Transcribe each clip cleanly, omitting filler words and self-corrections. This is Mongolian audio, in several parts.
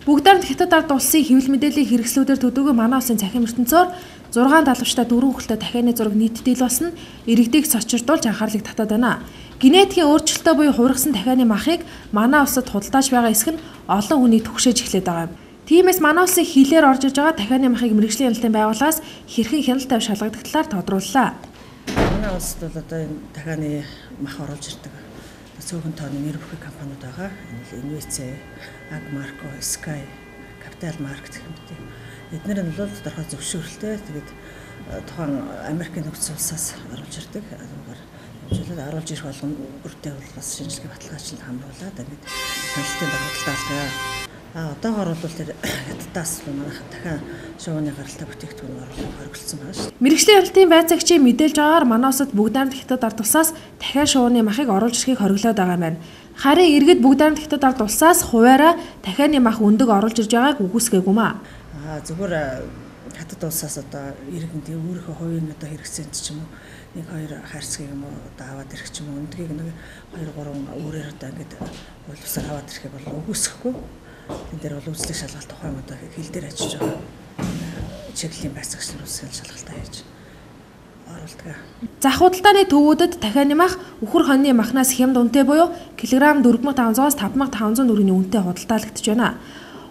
Бүгд хятад ард улсын хэвлэл мэдээллийн хэрэгслүүдээр төдийгүй манай улсын цахим ертөнцөөр 6 далавчтай 4 хүлтэй дахианы зураг нийтдээ ил болсон иргэдийг цочирдуулж анхаарлыг татаад байна. Генетикийн өөрчлөлтөө буюу хувирсан дахианы махыг манай улсад худалдааж байгаа эсэх нь олон хүний түгшээж эхлээд байгаа юм. Тиймээс манай улсын хилээр орж иж байгаа дахианы махыг мэргэжлийн хяналтын байгууллагаас хэрхэн хяналт тавь шалгагдах талаар тодрууллаа. Манай улсад бол одоо энэ дахианы мах оруулж ирдэг цөөхөн тооны нэр бүхий компаниуд байгаа. Инвест, Агмарко, Sky, Capital Market гэх мэт. Эдгээр нь бол тодорхой зөвшөөрөлтэй. Тэгээд тухайн Америкийн нөхцөл улсаас оруулж ирдэг. Хэмжээлээд оруулж ирэх болгон бүртээ бол бас шинжилгээ баталгаажлалд хамруулаад ингээд хяналтын даргаалалтаа алгаа. Одоогоор бол тэр хятадаас манайх дахиад шувууны гаралтай бүтээгдэхүүн оруулах хоригдсон байна шүү. Мэргэжлийн хяналтын байцаагчийн мэдээлж байгаагаар манай улсад бүгд хятад ард улсаас дахиад шувууны махыг оруулж ирэхийг хориглоод байгаа юм байна. Харин иргэд бүгд хятад ард улсаас хуваараа дахианы мах өндөг оруулж ирж байгааг үгүйсгээгүй маа. Зүгээр хятад улсаас одоо иргэн тийм өөрийнхөө хувийн одоо хэрэгцээнд ч юм уу 1-2 хайрцгийг юм уу одоо аваад ирэх ч юм уу өндгийг 1-2-3 өөрөөр одоо ингээд улсаар аваад ирэхийг бол үгүйсэхгүй. Энд дээр бол үзлэг шалгалт тухайн одоо хил дээр ажиллаж байгаа чиглэлийн байцаагч нар ус шалгалтаа хийж оруулдаг. Зах худалдааны төвүүдэд дахианы мах үхэр хоньны махнаас хямд үнэтэй буюу килограмм 4500-аас 5500 төгрөгийн үнэтэй худалдаалагдаж байна.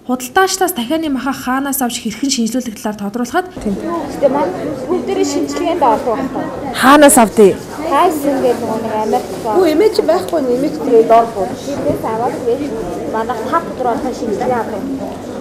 Худалдаачлаас дахианы махаа хаанаас авч хэрхэн шинжилүүлэх талаар тодруулахад тэгээд маань бүгдээрээ шинжилгээнд ордог байна. Хаанаас авдээ? Хайсан гэдэг нэг Америк. Үгүй имиж байхгүй имиж тэгээд ордог. Тиймээс аваад тэгээд манай 5 өдөр шинжилгээ авдаг.